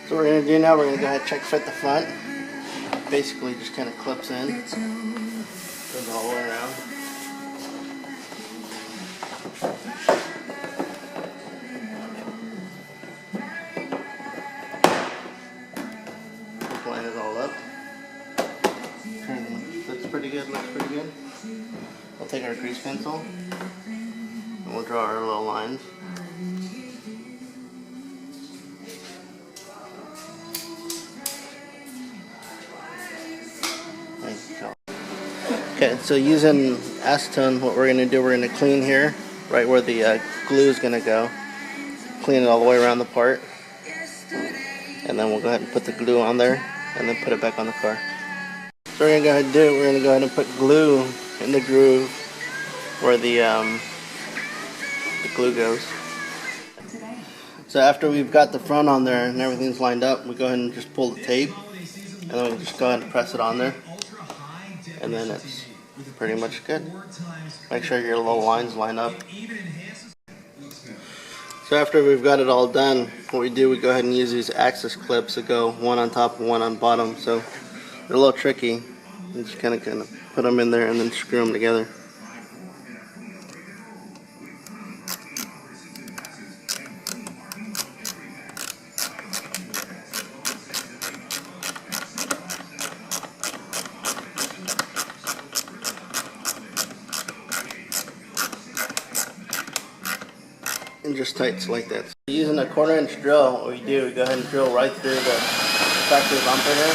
So what we're going to do now, we're going to go ahead and check fit the front. Basically just kind of clips in, goes all the way around. Just line it all up. Looks pretty good, We'll take our grease pencil and we'll draw our little lines. Okay, so using acetone, what we're going to do, we're going to clean here, right where the glue is going to go. Clean it all the way around the part. And then we'll go ahead and put the glue on there and then put it back on the car. So we're going to go ahead and do it. We're going to go ahead and put glue in the groove where the glue goes. So after we've got the front on there and everything's lined up, we go ahead and just pull the tape. And then we just go ahead and press it on there. And then it's pretty much good. Make sure your little lines line up. So after we've got it all done, what we do, we go ahead and use these axis clips that go one on top and one on bottom. So they're a little tricky. You just kind of put them in there and then screw them together. And just tights like that. So using a 1/4 inch drill, what we do, we go ahead and drill right through the factory bumper here.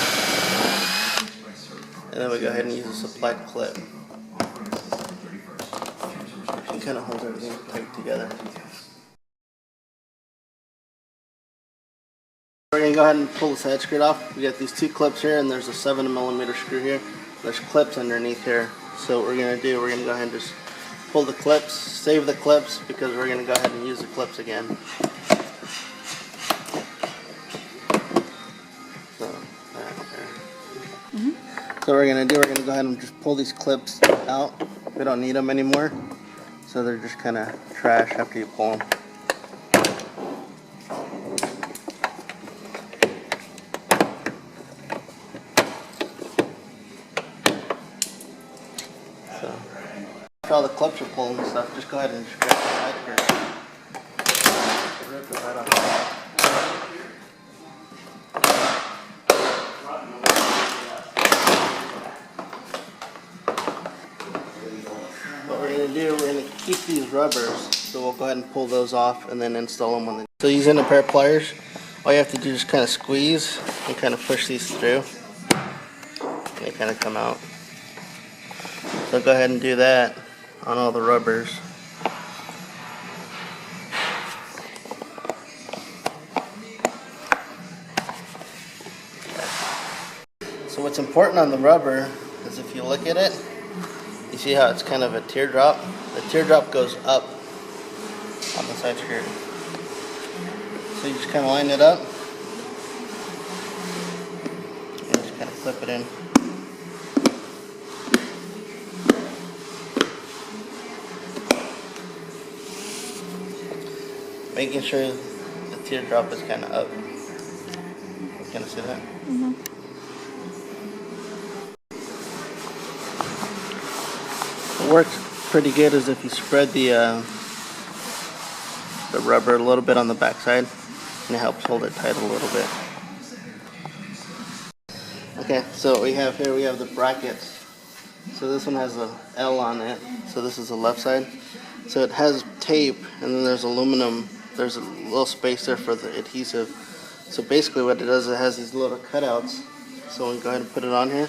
And then we go ahead and use a supplied clip. And kind of holds everything tight together. We're going to go ahead and pull the side skirt off. We got these 2 clips here and there's a 7mm screw here. There's clips underneath here. So what we're going to do, we're going to go ahead and just pull the clips, save the clips because we're going to go ahead and use the clips again. So, So what we're going to do, we're going to go ahead and just pull these clips out. We don't need them anymore. So they're just kind of trash after you pull them. After all the clips are pulled and stuff, just go ahead and scrape the side skirt. Rip it right off. What we're going to do, we're going to keep these rubbers, so we'll go ahead and pull those off and then install them on the. So using a pair of pliers, all you have to do is kind of squeeze and kind of push these through. And they kind of come out. So go ahead and do that on all the rubbers. So what's important on the rubber is if you look at it, you see how it's kind of a teardrop? The teardrop goes up on the side skirt. So you just kind of line it up and just kind of clip it in. Making sure the teardrop is kind of up. Can you see that? What works pretty good is if you spread the rubber a little bit on the back side, and it helps hold it tight a little bit. Okay, so what we have here, we have the brackets. So this one has a L on it, so this is the left side. So it has tape, and then there's aluminum. There's a little space there for the adhesive. So basically what it does, it has these little cutouts. So we go ahead and put it on here.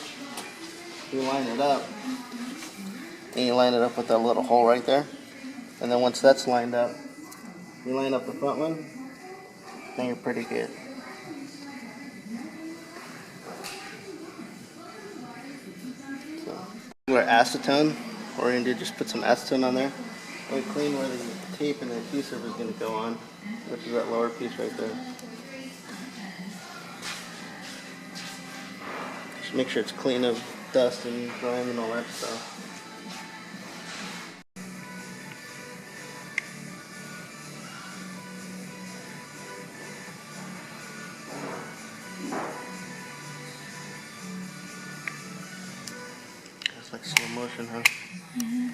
You line it up. And you line it up with that little hole right there. And then once that's lined up, you line up the front one, then you're pretty good. So, we're acetone. What we're going to do, just put some acetone on there. We clean where the tape and the adhesive is going to go on, which is that lower piece right there. Just make sure it's clean of dust and grime and all that stuff. Slow motion, huh? Mm-hmm.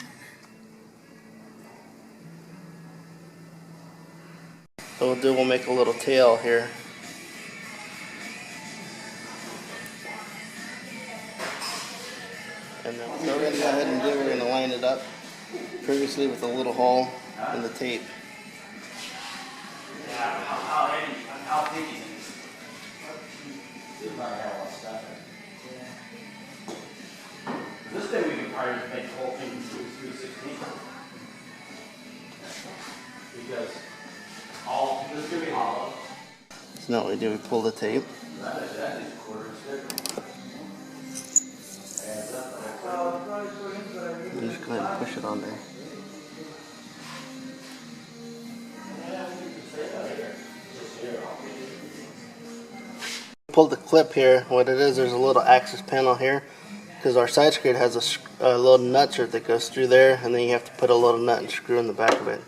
What we'll do, we'll make a little tail here. And then so we're going to go ahead and we're going to line it up previously with a little hole in the tape. How big is it? This thing we can probably make the whole thing through 316. Because this is going to be hollow. So now what we do, we pull the tape. That is a quarter inch thick. And just go ahead and push it on there. Pull the clip here. What it is, there's a little access panel here because our side skirt has a little nut that goes through there, and then you have to put a little nut and screw in the back of it.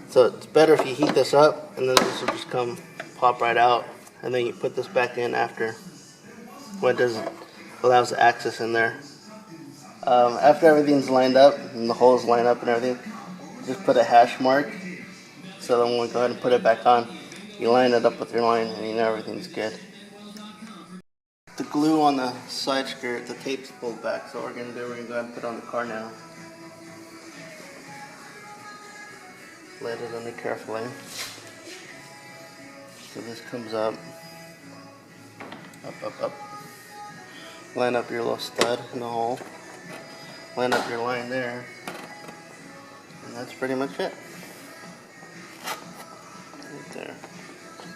So it's better if you heat this up, and then this will just come pop right out, and then you put this back in after. What it does, it allows the access in there. After everything's lined up and the holes line up and everything, just put a hash mark. So then when we go ahead and put it back on, you line it up with your line, and you know everything's good. The glue on the side skirt, the tape's pulled back, so what we're going to do, we're going to go ahead and put it on the car now. Let it under carefully. So this comes up, up. Line up your little stud in the hole. Line up your line there. And that's pretty much it. Right there.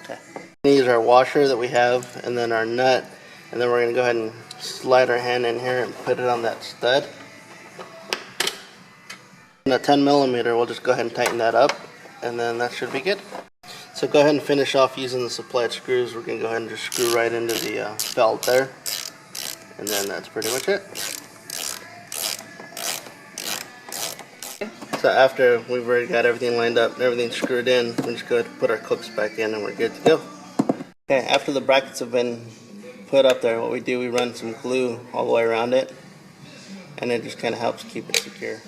Okay. Use our washer that we have, and then our nut. And then we're going to go ahead and slide our hand in here and put it on that stud. And a 10 millimeter, we'll just go ahead and tighten that up, and then that should be good. So go ahead and finish off using the supplied screws. We're going to go ahead and just screw right into the belt there. And then that's pretty much it. So after we've already got everything lined up and everything screwed in, we just go ahead and put our clips back in and we're good to go. Okay, after the brackets have been put up there, what we do, we run some glue all the way around it, and it just kind of helps keep it secure.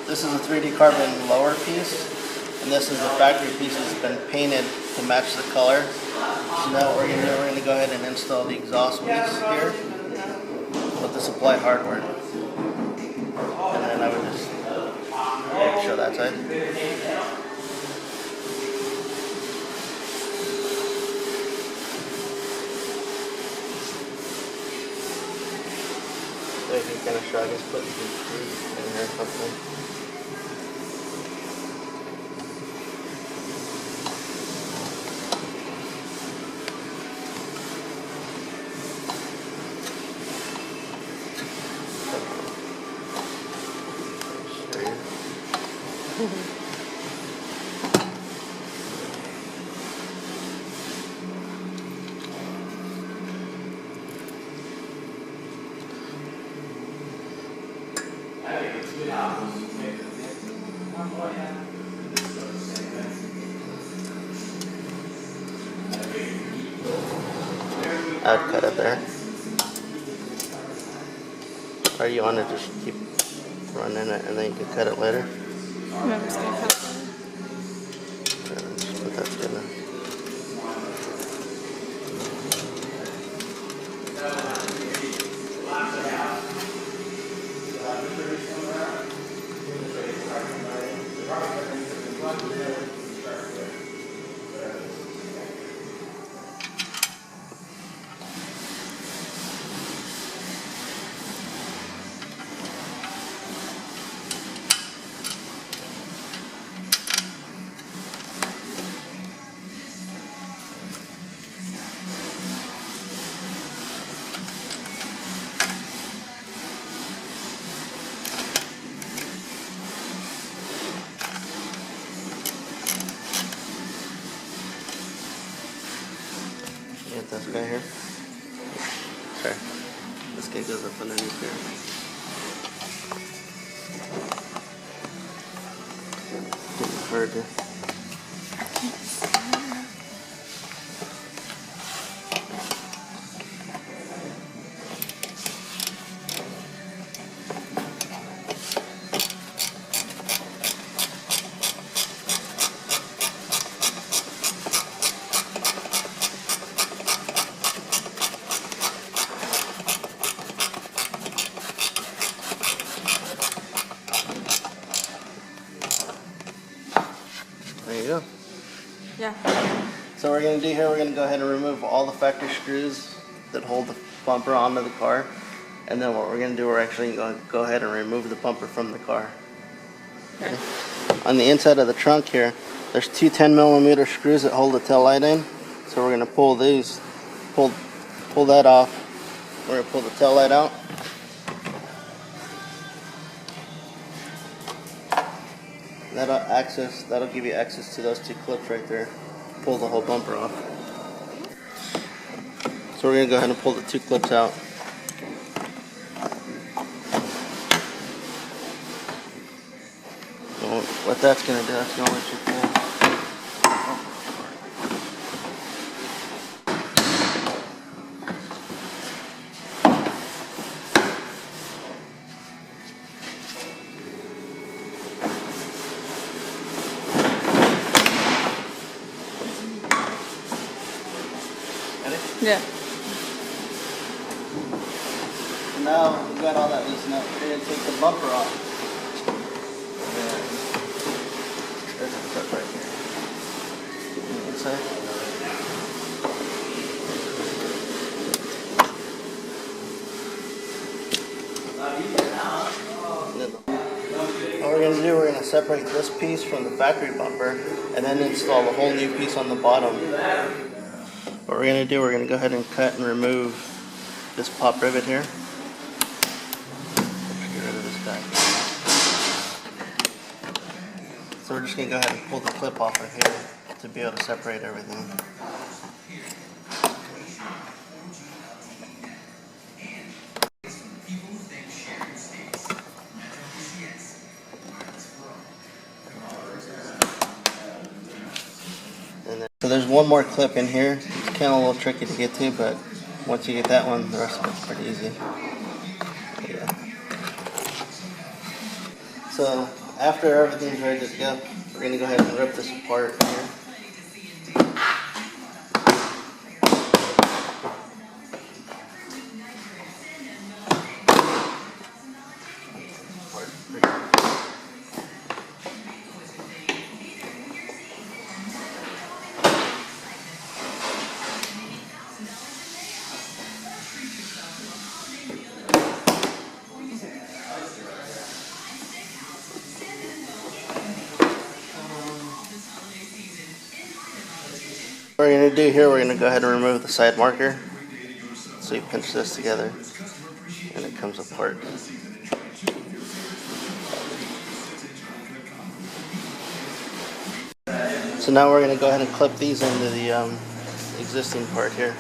This is a 3dCarbon lower piece, and this is the factory piece that's been painted to match the color. So now what we're going to do, we're going to go ahead and install the exhaust piece here with the supplied hardware. And then I would just show that side. So you can kind of shrug and put some screws in here or something. I'd cut it there. Or you want to just keep running it and then you can cut it later? I'm just going to cut it. And just put that together. Get this guy here. Sorry. This guy goes up underneath here. Getting hard to. go. Yeah. So what we're going to do here, we're going to go ahead and remove all the factory screws that hold the bumper onto the car. And then what we're going to do, we're actually going to go ahead and remove the bumper from the car. Okay. On the inside of the trunk here, there's two 10mm screws that hold the tail light in. So we're going to pull these, pull that off. We're going to pull the tail light out. That'll give you access to those two clips right there. Pull the whole bumper off. So we're going to go ahead and pull the two clips out. So what that's going to do, that's going to let you pull. Yeah. Now we've got all that loosened up. We're going to take the bumper off. And there's a clip right here. On the inside. What we're going to do, we're going to separate this piece from the factory bumper and then install a whole new piece on the bottom. What we're going to do, we're going to go ahead and cut and remove this pop rivet here. Get rid of this guy. So we're just going to go ahead and pull the clip off of here to be able to separate everything. So there's one more clip in here. It's kind of a little tricky to get to, but once you get that one, the rest of it's pretty easy. Yeah. So after everything's ready to go, we're going to go ahead and rip this apart here. What we're going to do here, we're going to go ahead and remove the side marker. So you pinch this together and it comes apart. So now we're going to go ahead and clip these into the existing part here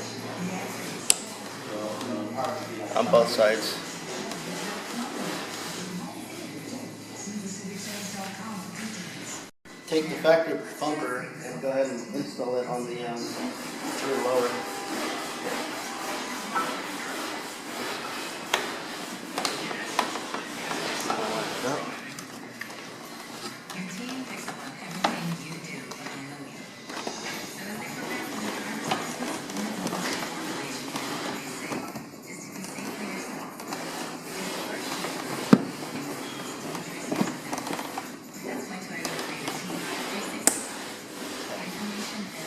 on both sides. Take the factory bumper and go ahead and install it on the rear lower.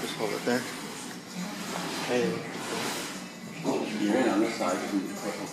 Just hold it there. Okay. You're in on this side. You can be careful.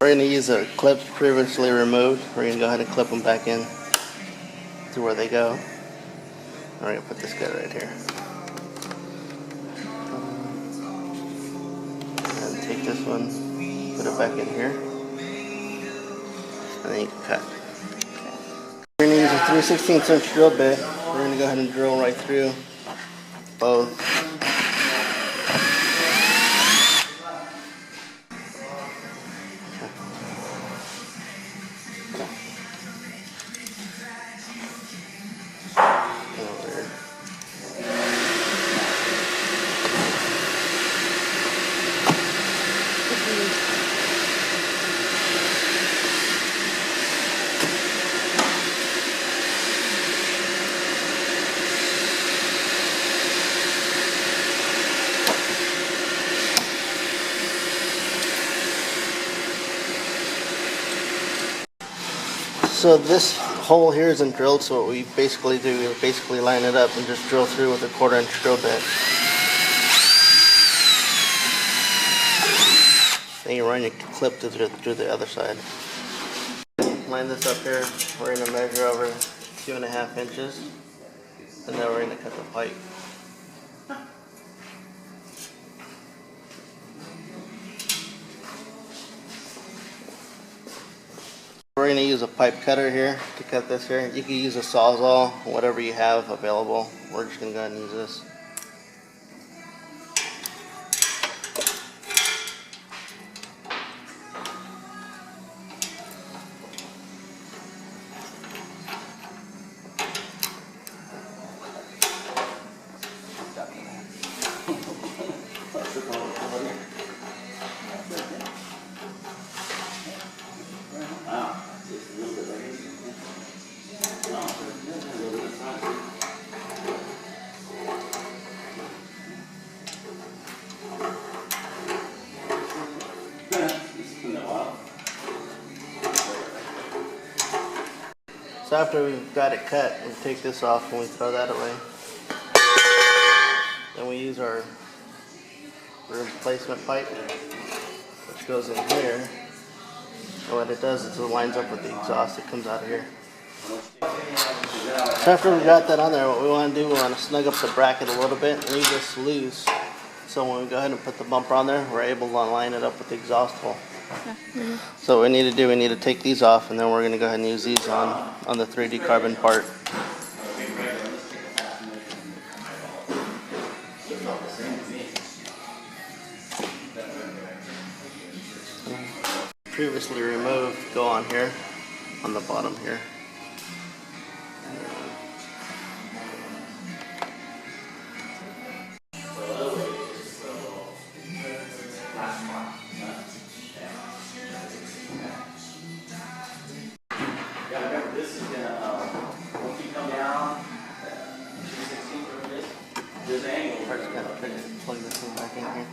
We're going to use the clips previously removed. We're going to go ahead and clip them back in to where they go. We're going to put this guy right here. And take this one, put it back in here, and then you can cut. We're going to use a 3/16" drill bit. We're going to go ahead and drill right through both. Over. So this hole here isn't drilled, so what we basically do is basically line it up and just drill through with a 1/4 inch drill bit. Then you run your clip through the other side. Line this up here. We're going to measure over 2.5 inches, and then we're going to cut the pipe. We're going to use a pipe cutter here to cut this here. You can use a sawzall, whatever you have available. We're just going to go ahead and use this. So after we've got it cut, we take this off and we throw that away. Then we use our replacement pipe, which goes in here. And what it does is it lines up with the exhaust that comes out of here. So after we got that on there, what we want to do, we want to snug up the bracket a little bit and leave this loose. So when we go ahead and put the bumper on there, we're able to line it up with the exhaust hole. So what we need to do, we need to take these off, and then we're going to go ahead and use these on the 3dCarbon part. Previously removed go on here, on the bottom here. There's an angle. First, kind of plug this one back in here.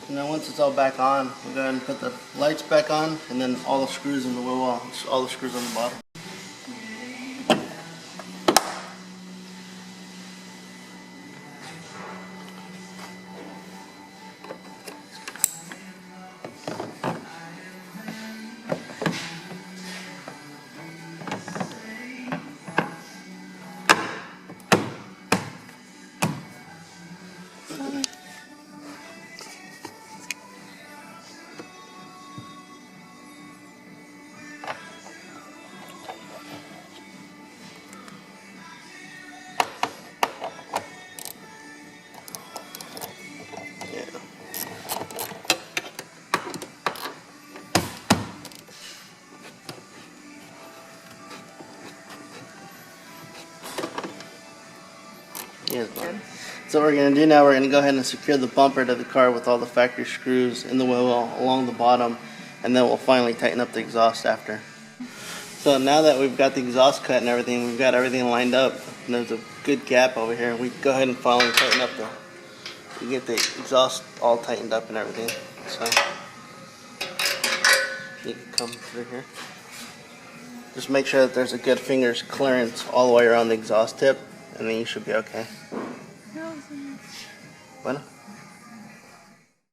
And then once it's all back on, we'll go ahead and put the lights back on, and then all the screws in the wheel well, all the screws on the bottom. So what we're going to do now, we're going to go ahead and secure the bumper to the car with all the factory screws in the wheel well along the bottom, and then we'll finally tighten up the exhaust after. So now that we've got the exhaust cut and everything, we've got everything lined up, and there's a good gap over here, we go ahead and finally tighten up we get the exhaust all tightened up and everything. So you can come through here. Just make sure that there's a good fingers clearance all the way around the exhaust tip, and then you should be okay. Bueno.